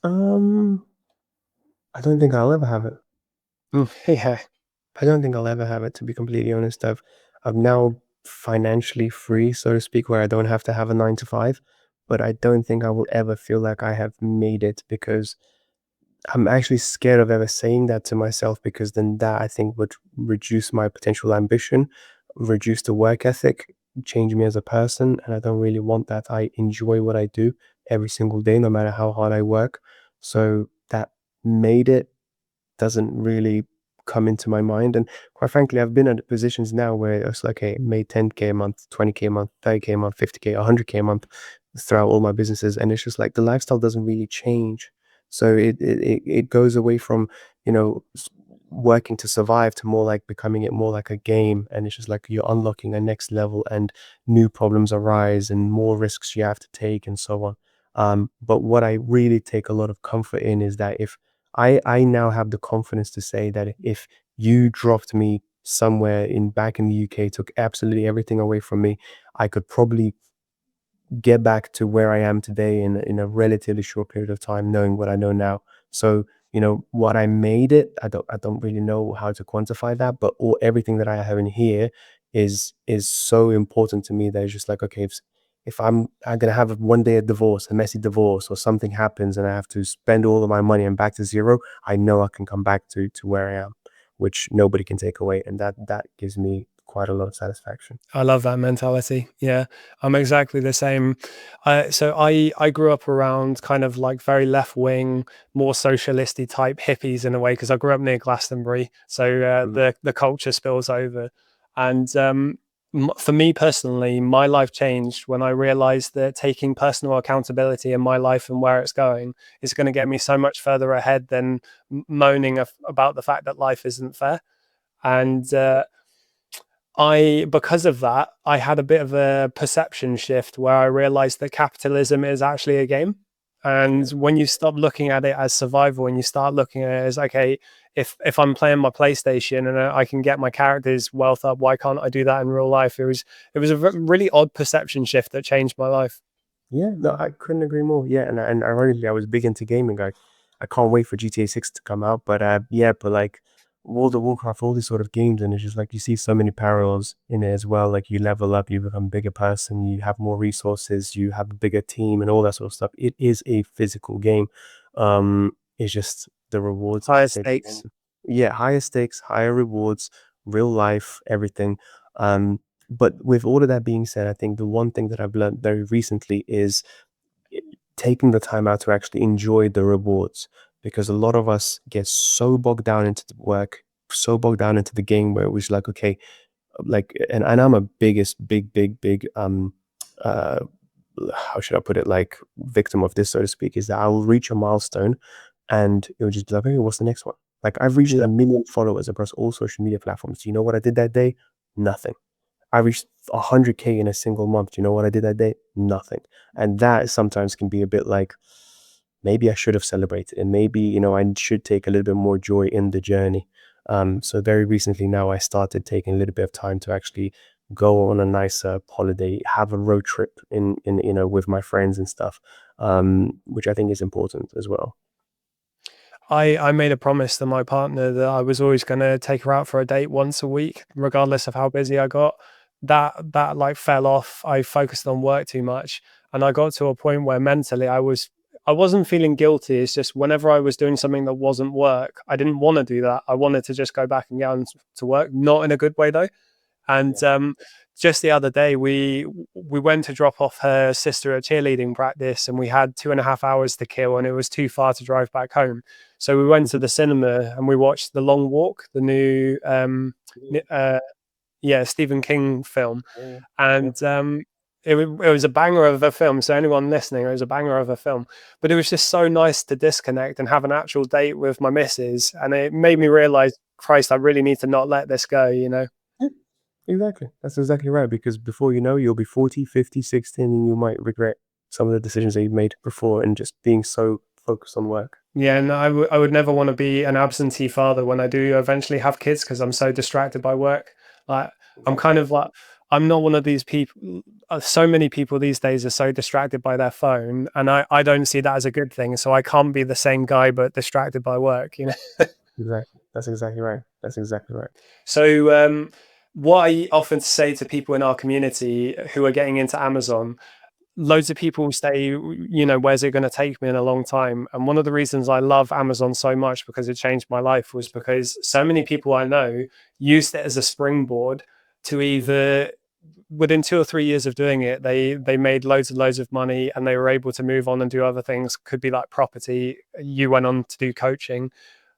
Speaker 1: Um, I don't think I'll ever have it.
Speaker 2: Yeah,
Speaker 1: I don't think I'll ever have it, to be completely honest. I'm now financially free, so to speak, where I don't have to have a 9 to 5. But I don't think I will ever feel like I have made it because I'm actually scared of ever saying that to myself because then that I think would reduce my potential ambition, reduce the work ethic, change me as a person. And I don't really want that. I enjoy what I do every single day, no matter how hard I work. So that made it doesn't really come into my mind. And quite frankly, I've been at positions now where it's like, hey, made 10K a month, 20K a month, 30K a month, 50K, 100K a month throughout all my businesses. And it's just like the lifestyle doesn't really change. So it goes away from, working to survive to more like becoming it more like a game. And it's just like you're unlocking a next level and new problems arise and more risks you have to take and so on. But what I really take a lot of comfort in is that if I now have the confidence to say that if you dropped me somewhere in back in the UK, took absolutely everything away from me, I could probably get back to where I am today in a relatively short period of time, knowing what I know now. So, what I made it, I don't really know how to quantify that, but all everything that I have in here is so important to me that it's just like, okay, if I'm gonna have one day a divorce, a messy divorce, or something happens and I have to spend all of my money and back to zero, I know I can come back to where I am, which nobody can take away. And that gives me quite a lot of satisfaction.
Speaker 2: I love that mentality. Yeah, I'm exactly the same. So I grew up around kind of like very left wing, more socialisty type hippies in a way because I grew up near Glastonbury. So
Speaker 1: Mm,
Speaker 2: the culture spills over, and for me personally, my life changed when I realized that taking personal accountability in my life and where it's going is going to get me so much further ahead than moaning about the fact that life isn't fair. And Because of that, I had a bit of a perception shift where I realized that capitalism is actually a game. And
Speaker 1: Yeah.
Speaker 2: when you stop looking at it as survival and you start looking at it as, okay, if I'm playing my PlayStation and I can get my character's wealth up, why can't I do that in real life? It was a really odd perception shift that changed my life.
Speaker 1: Yeah, no, I couldn't agree more. Yeah, and ironically, I was big into gaming. I can't wait for GTA 6 to come out. But yeah, but like World of Warcraft, all these sort of games, and it's just like you see so many parallels in it as well. Like you level up, you become a bigger person, you have more resources, you have a bigger team, and all that sort of stuff. It is a physical game. It's just the rewards,
Speaker 2: Higher
Speaker 1: say it
Speaker 2: stakes.
Speaker 1: again. Yeah, higher stakes, higher rewards, real life, everything. Um, but with all of that being said, I think the one thing that I've learned very recently is i- taking the time out to actually enjoy the rewards, because a lot of us get so bogged down into the work, so bogged down into the game where it was like, okay, like, and I'm a big uh how should I put it, like victim of this, so to speak, is that I will reach a milestone and it will just be like, okay, what's the next one? Like I've reached 1 million followers across all social media platforms. Do you know what I did that day? Nothing. I reached 100K in a single month. Do you know what I did that day? Nothing. And that sometimes can be a bit like, maybe I should have celebrated, and maybe, I should take a little bit more joy in the journey. So very recently now I started taking a little bit of time to actually go on a nice holiday, have a road trip with my friends and stuff, which I think is important as well.
Speaker 2: I made a promise to my partner that I was always going to take her out for a date once a week, regardless of how busy I got. That like fell off. I focused on work too much, and I got to a point where mentally I wasn't feeling guilty. It's just whenever I was doing something that wasn't work, I didn't want to do that. I wanted to just go back and get on to work, not in a good way though. And
Speaker 1: Yeah.
Speaker 2: just the other day, we went to drop off her sister at cheerleading practice, and we had 2.5 hours to kill, and it was too far to drive back home. So we went to
Speaker 1: Mhm.
Speaker 2: the cinema and we watched The Long Walk, the new
Speaker 1: Yeah.
Speaker 2: yeah, Stephen King film,
Speaker 1: Yeah. Yeah.
Speaker 2: and it was a banger of a film. So anyone listening, it was a banger of a film. But it was just so nice to disconnect and have an actual date with my missus, and it made me realize, Christ, I really need to not let this go.
Speaker 1: Yeah. Exactly. That's exactly right. Because before you know, you'll be 40, 50, 60, and you might regret some of the decisions that you've made before and just being so focused on work.
Speaker 2: Yeah, and I would never want to be an absentee father when I do eventually have kids because I'm so distracted by work. Like I'm
Speaker 1: Exactly.
Speaker 2: kind of like I'm not one of these people. So many people these days are so distracted by their phone, and I don't see that as a good thing. So I can't be the same guy but distracted by work.
Speaker 1: Exactly. That's exactly right. That's exactly right.
Speaker 2: So what I often say to people in our community who are getting into Amazon, loads of people say, where's it going to take me in a long time? And one of the reasons I love Amazon so much because it changed my life was because so many people I know used it as a springboard to either within 2 or 3 years of doing it, they made loads and loads of money and they were able to move on and do other things. Could be like property. You went on to do coaching,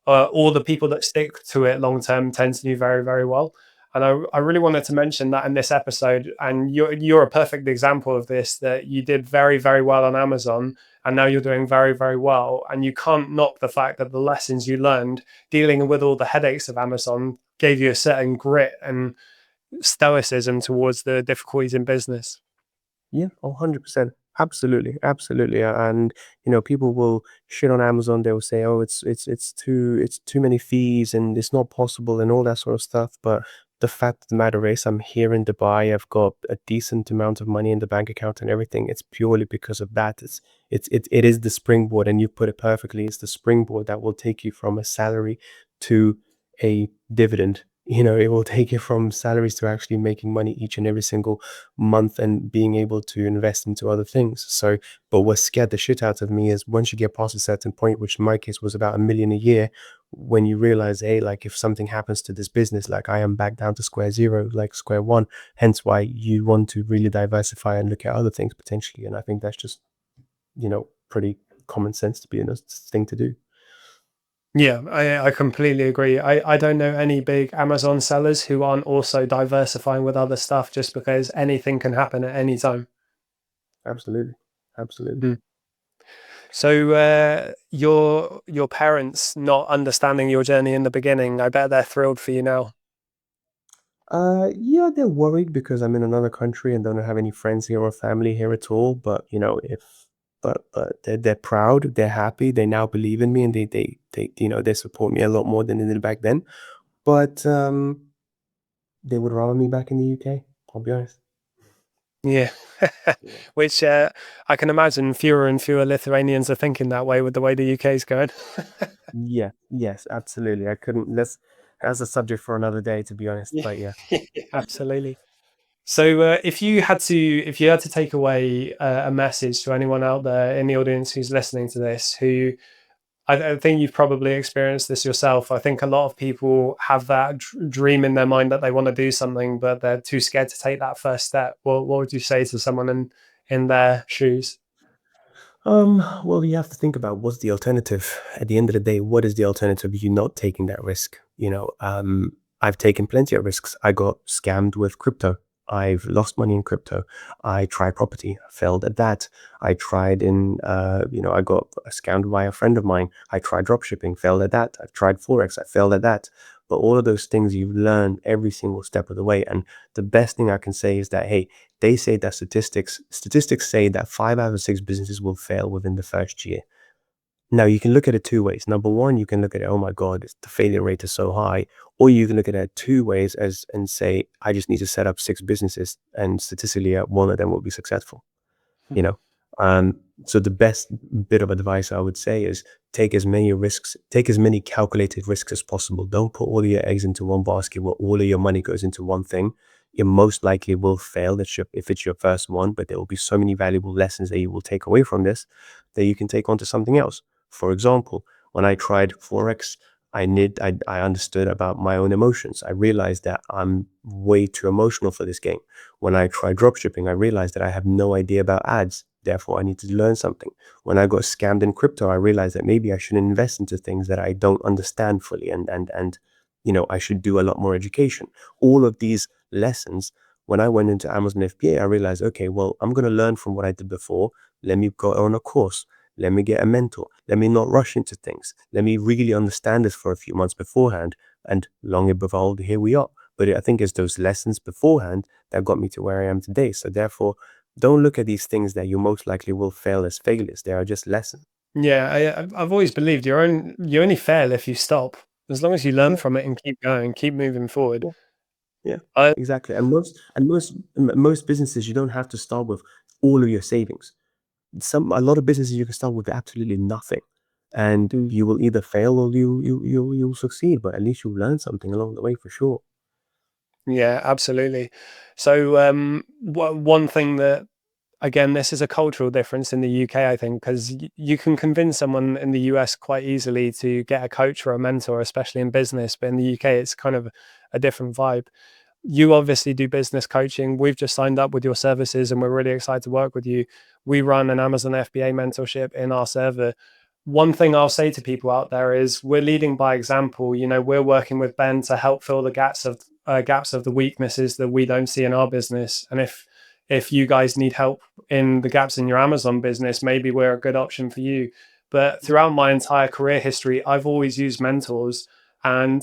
Speaker 2: or the people that stick to it long term tend to do very, very well. And I really wanted to mention that in this episode. And you're a perfect example of this, that you did very, very well on Amazon and now you're doing very, very well. And you can't knock the fact that the lessons you learned dealing with all the headaches of Amazon gave you a certain grit and stoicism towards the difficulties in business.
Speaker 1: Yeah, 100%. Absolutely, absolutely. And people will shit on Amazon. They will say, "Oh, it's too many fees, and it's not possible, and all that sort of stuff." But the fact of the matter is, I'm here in Dubai. I've got a decent amount of money in the bank account and everything. It's purely because of that. It is the springboard, and you put it perfectly. It's the springboard that will take you from a salary to a dividend. It will take you from salaries to actually making money each and every single month and being able to invest into other things. So, but what scared the shit out of me is once you get past a certain point, which in my case was about 1 million a year, when you realize, hey, like if something happens to this business, like I am back down to square zero, like square one. Hence why you want to really diversify and look at other things potentially. And I think that's just, pretty common sense to be a thing to do.
Speaker 2: Yeah, I completely agree. I don't know any big Amazon sellers who aren't also diversifying with other stuff just because anything can happen at any time.
Speaker 1: Absolutely. Absolutely.
Speaker 2: Mm. So your parents not understanding your journey in the beginning, I bet they're thrilled for you now.
Speaker 1: Yeah, they're worried because I'm in another country and don't have any friends here or family here at all. But but they're proud, they're happy, they now believe in me, and they they support me a lot more than they did back then. But they would rather me back in the UK. I'll be honest.
Speaker 2: Yeah.
Speaker 1: Yeah.
Speaker 2: Which I can imagine fewer and fewer Lithuanians are thinking that way with the way the UK is going.
Speaker 1: Yeah. Yes. Absolutely. I couldn't. That's a subject for another day, to be honest.
Speaker 2: Yeah,
Speaker 1: But yeah.
Speaker 2: absolutely. So, if you had to take away a message to anyone out there in the audience who's listening to this, who I think you've probably experienced this yourself. I think a lot of people have that dream in their mind that they want to do something, but they're too scared to take that first step. What would you say to someone in their shoes?
Speaker 1: Well, you have to think about what's the alternative. At the end of the day, what is the alternative? You not taking that risk. I've taken plenty of risks. I got scammed with crypto. I've lost money in crypto. I tried property, failed at that. I tried I got scammed by a friend of mine. I tried dropshipping, failed at that. I've tried Forex, I failed at that. But all of those things you learn every single step of the way. And the best thing I can say is that, hey, they say that statistics say that 5 out of 6 businesses will fail within the first year. Now you can look at it two ways. Number one, you can look at it, oh my God, the failure rate is so high. Or you can look at it two ways as and say, I just need to set up 6 businesses and statistically one of them will be successful you know. Um, so the best bit of advice I would say is take as many risks, take as many calculated risks as possible. Don't put all your eggs into one basket where all of your money goes into one thing. You most likely will fail if it's your first one, but there will be so many valuable lessons that you will take away from this that you can take on to something else. For example, when I tried Forex, I understood about my own emotions. I realized that I'm way too emotional for this game. When I tried dropshipping, I realized that I have no idea about ads. Therefore, I need to learn something. When I got scammed in crypto, I realized that maybe I shouldn't invest into things that I don't understand fully, and I should do a lot more education. All of these lessons, when I went into Amazon FBA, I realized, okay, well, I'm going to learn from what I did before. Let me go on a course. Let me get a mentor. Let me not rush into things. Let me really understand this for a few months beforehand. And long and behold, here we are. But I think it's those lessons beforehand that got me to where I am today. So therefore, don't look at these things that you most likely will fail as failures. They are just lessons.
Speaker 2: Yeah, I've always believed you only fail if you stop. As long as you learn
Speaker 1: Yeah,
Speaker 2: from it and keep going, keep moving forward.
Speaker 1: yeah, yeah,
Speaker 2: I
Speaker 1: exactly. And most businesses, you don't have to start with all of your savings. A lot of businesses you can start with absolutely nothing, and
Speaker 2: mm,
Speaker 1: you will either fail or you'll succeed. But at least you'll learn something along the way for sure.
Speaker 2: yeah, absolutely. So, one thing that again, this is a cultural difference in the UK, I think, because you can convince someone in the US quite easily to get a coach or a mentor, especially in business. But in the UK, it's kind of a different vibe. You obviously do business coaching. We've just signed up with your services and we're really excited to work with you. We run an Amazon FBA mentorship in our server. One thing I'll say to people out there is we're leading by example. We're working with Ben to help fill the gaps of the weaknesses that we don't see in our business. And if you guys need help in the gaps in your Amazon business, maybe we're a good option for you. But throughout my entire career history, I've always used mentors. And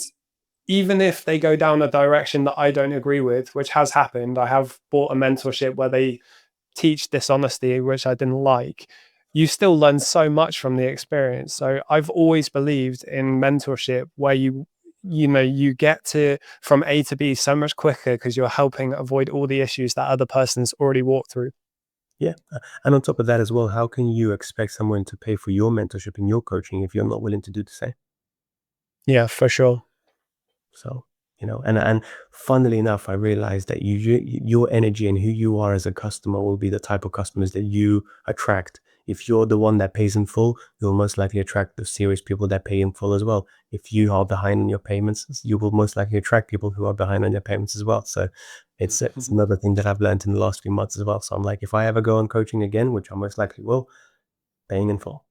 Speaker 2: even if they go down a direction that I don't agree with, which has happened, I have bought a mentorship where they teach dishonesty, which I didn't like. You still learn so much from the experience. So I've always believed in mentorship where you get to from A to B so much quicker because you're helping avoid all the issues that other person's already walked through.
Speaker 1: Yeah. And on top of that as well, how can you expect someone to pay for your mentorship and your coaching if you're not willing to do the same?
Speaker 2: Yeah, for sure.
Speaker 1: So, and funnily enough, I realized that your energy and who you are as a customer will be the type of customers that you attract. If you're the one that pays in full, you'll most likely attract the serious people that pay in full as well. If you are behind on your payments, you will most likely attract people who are behind on their payments as well. So it's another thing that I've learned in the last few months as well. So I'm like, if I ever go on coaching again, which I most likely will, paying in full.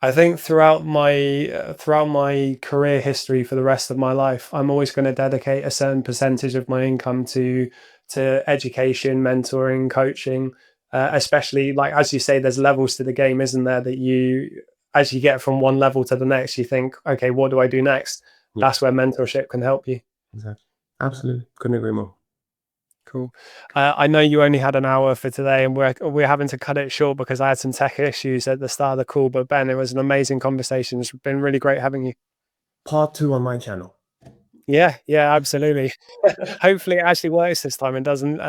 Speaker 2: I think throughout my career history for the rest of my life, I'm always going to dedicate a certain percentage of my income to education, mentoring, coaching. Especially like as you say, there's levels to the game, isn't there? That as you get from one level to the next, you think, okay, what do I do next?
Speaker 1: Yeah,
Speaker 2: That's where mentorship can help you.
Speaker 1: exactly. Absolutely. Couldn't agree more.
Speaker 2: Cool. I know you only had an hour for today, and we're having to cut it short because I had some tech issues at the start of the call. But Ben, it was an amazing conversation. It's been really great having you.
Speaker 1: Part 2 on my channel.
Speaker 2: Yeah, absolutely. Hopefully, it actually works this time and doesn't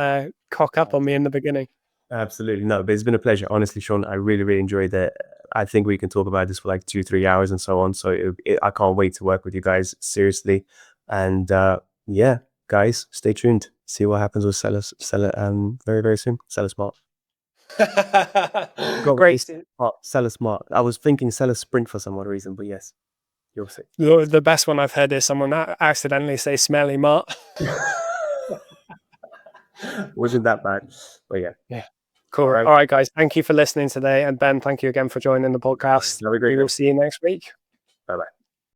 Speaker 2: cock up on me in the beginning.
Speaker 1: Absolutely. No, but it's been a pleasure. Honestly, Sean, I really, really enjoyed it. I think we can talk about this for like 2-3 hours and so on. So I can't wait to work with you guys, seriously. And yeah, guys, stay tuned. See what happens with Seller very, very soon. Seller Smart.
Speaker 2: Great.
Speaker 1: Seller Smart. I was thinking Seller Sprint for some odd reason, but yes, you'll see.
Speaker 2: The best one I've heard is someone accidentally say smelly Mart.
Speaker 1: Wasn't that bad, but yeah.
Speaker 2: Yeah. Cool. All right, guys. Thank you for listening today. And Ben, thank you again for joining the podcast.
Speaker 1: Have a great
Speaker 2: We
Speaker 1: day.
Speaker 2: will see you next week.
Speaker 1: Bye-bye.